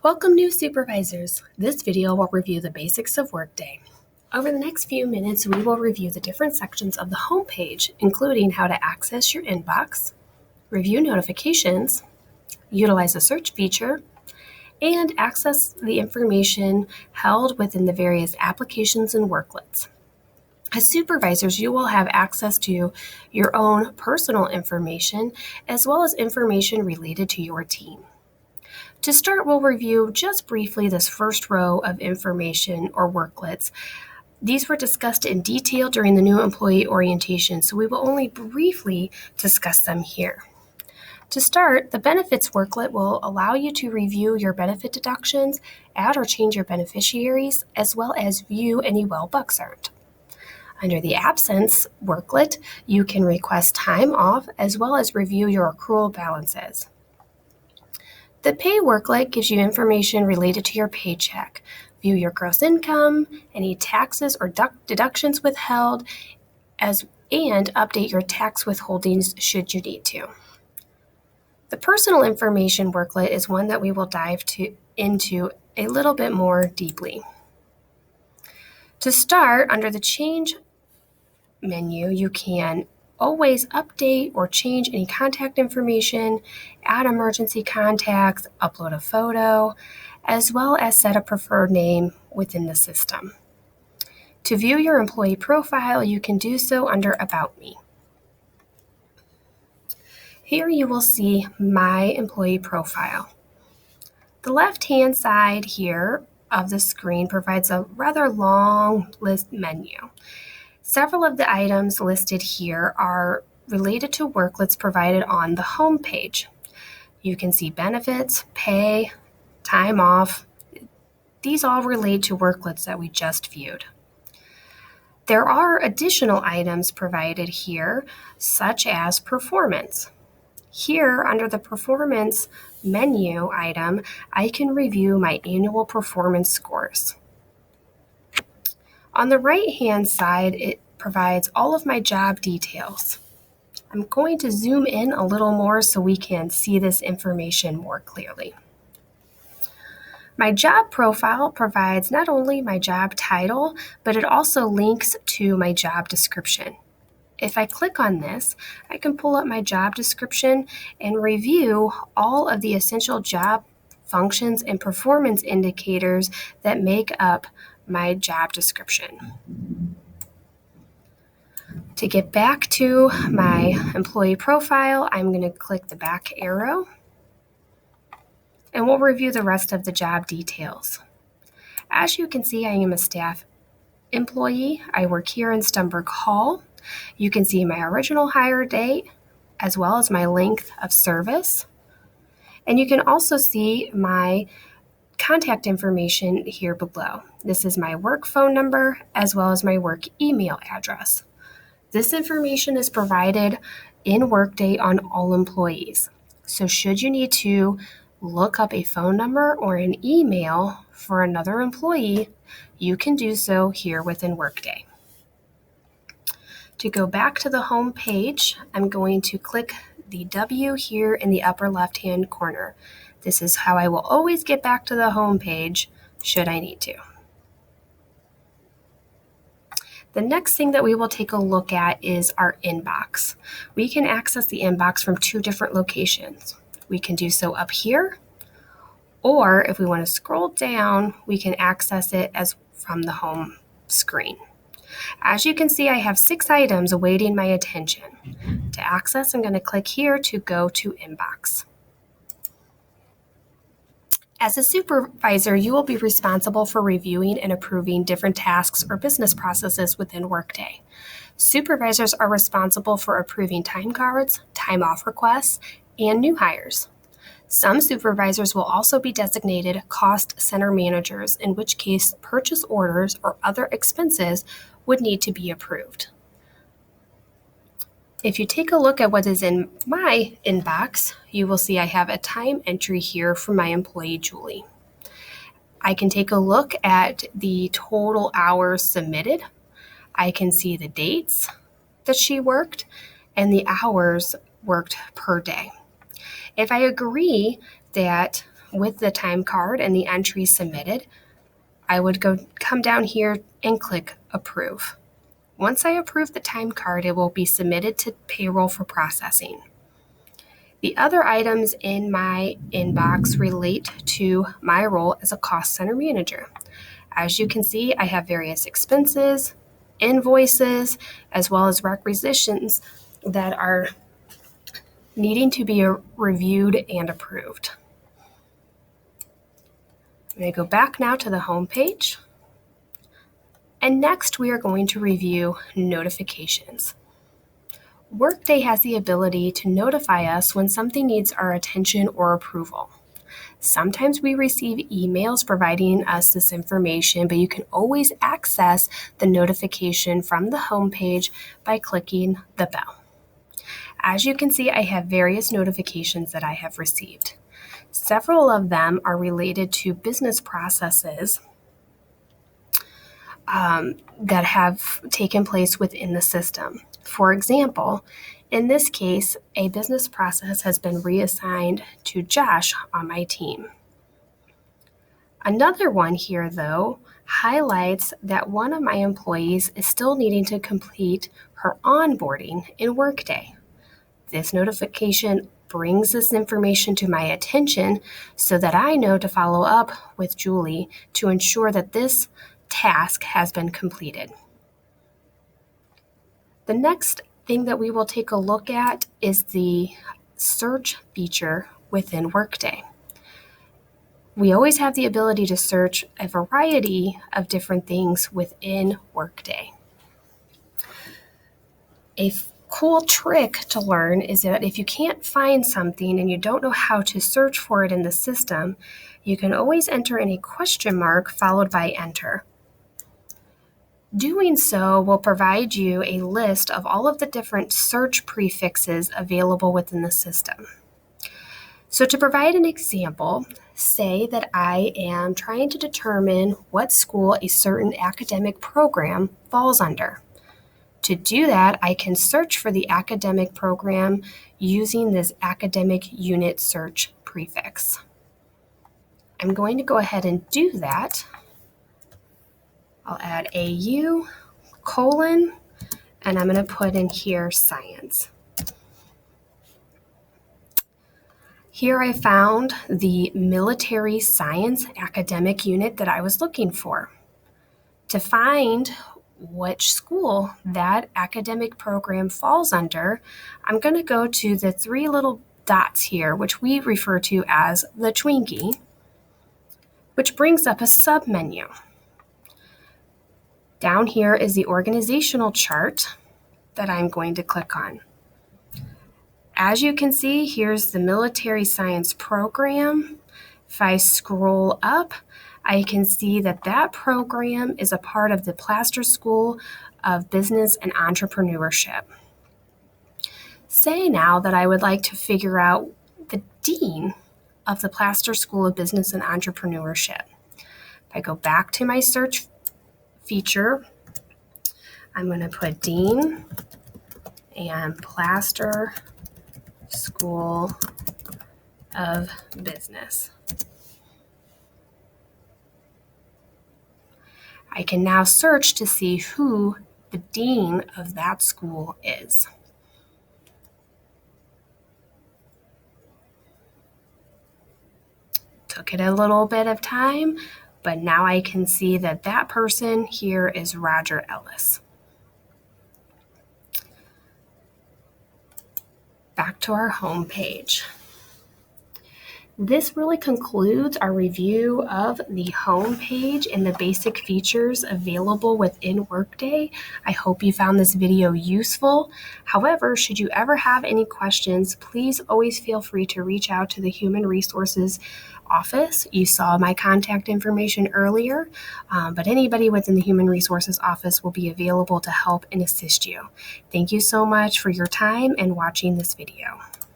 Welcome new supervisors. This video will review the basics of Workday. Over the next few minutes, we will review the different sections of the home page, including how to access your inbox, review notifications, utilize the search feature, and access the information held within the various applications and worklets. As supervisors, you will have access to your own personal information as well as information related to your team. To start, we'll review just briefly this first row of information or worklets. These were discussed in detail during the new employee orientation, so we will only briefly discuss them here. To start, the benefits worklet will allow you to review your benefit deductions, add or change your beneficiaries, as well as view any well bucks earned. Under the absence worklet, you can request time off as well as review your accrual balances. The pay worklet gives you information related to your paycheck. View your gross income, any taxes or deductions withheld, and update your tax withholdings should you need to. The personal information worklet is one that we will dive into a little bit more deeply. To start, under the change menu, you can always update or change any contact information, add emergency contacts, upload a photo, as well as set a preferred name within the system. To view your employee profile, you can do so under About Me. Here you will see My Employee Profile. The left-hand side here of the screen provides a rather long list menu. Several of the items listed here are related to worklets provided on the home page. You can see benefits, pay, time off. These all relate to worklets that we just viewed. There are additional items provided here, such as performance. Here, under the performance menu item, I can review my annual performance scores. On the right-hand side, it provides all of my job details. I'm going to zoom in a little more so we can see this information more clearly. My job profile provides not only my job title, but it also links to my job description. If I click on this, I can pull up my job description and review all of the essential job functions and performance indicators that make up my job description. To get back to my employee profile, I'm going to click the back arrow, and we'll review the rest of the job details. As you can see, I am a staff employee. I work here in Stumberg Hall. You can see my original hire date, as well as my length of service. And you can also see my contact information here below. This is my work phone number, as well as my work email address. This information is provided in Workday on all employees. So should you need to look up a phone number or an email for another employee, you can do so here within Workday. To go back to the home page, I'm going to click the W here in the upper left-hand corner. This is how I will always get back to the home page should I need to. The next thing that we will take a look at is our inbox. We can access the inbox from two different locations. We can do so up here, or if we want to scroll down, we can access it as from the home screen. As you can see, I have 6 items awaiting my attention. To access, I'm going to click here to go to Inbox. As a supervisor, you will be responsible for reviewing and approving different tasks or business processes within Workday. Supervisors are responsible for approving time cards, time off requests, and new hires. Some supervisors will also be designated cost center managers, in which case purchase orders or other expenses would need to be approved. If you take a look at what is in my inbox, you will see I have a time entry here for my employee, Julie. I can take a look at the total hours submitted. I can see the dates that she worked and the hours worked per day. If I agree that with the time card and the entry submitted, I would come down here and click Approve. Once I approve the time card, it will be submitted to payroll for processing. The other items in my inbox relate to my role as a cost center manager. As you can see, I have various expenses, invoices, as well as requisitions that are needing to be reviewed and approved. I'm going to go back now to the home page. And next, we are going to review notifications. Workday has the ability to notify us when something needs our attention or approval. Sometimes we receive emails providing us this information, but you can always access the notification from the home page by clicking the bell. As you can see, I have various notifications that I have received. Several of them are related to business processes that have taken place within the system. For example, in this case, a business process has been reassigned to Josh on my team. Another one here, though, highlights that one of my employees is still needing to complete her onboarding in Workday. This notification brings this information to my attention so that I know to follow up with Julie to ensure that this task has been completed. The next thing that we will take a look at is the search feature within Workday. We always have the ability to search a variety of different things within Workday. A cool trick to learn is that if you can't find something and you don't know how to search for it in the system, you can always enter in a question mark followed by enter. Doing so will provide you a list of all of the different search prefixes available within the system. So to provide an example, say that I am trying to determine what school a certain academic program falls under. To do that, I can search for the academic program using this academic unit search prefix. I'm going to go ahead and do that. I'll add AU, colon, and I'm going to put in here science. Here I found the military science academic unit that I was looking for. To find which school that academic program falls under, I'm going to go to the three little dots here, which we refer to as the Twinkie, which brings up a submenu. Down here is the organizational chart that I'm going to click on. As you can see, here's the military science program. If I scroll up, I can see that that program is a part of the Plaster School of Business and Entrepreneurship. Say now that I would like to figure out the dean of the Plaster School of Business and Entrepreneurship. If I go back to my search feature, I'm going to put Dean and Plaster School of Business. I can now search to see who the dean of that school is. Took it a little bit of time, but now I can see that that person here is Roger Ellis. Back to our home page. This really concludes our review of the home page and the basic features available within Workday. I hope you found this video useful. However, should you ever have any questions, please always feel free to reach out to the Human Resources office. You saw my contact information earlier, but anybody within the Human Resources office will be available to help and assist you. Thank you so much for your time and watching this video.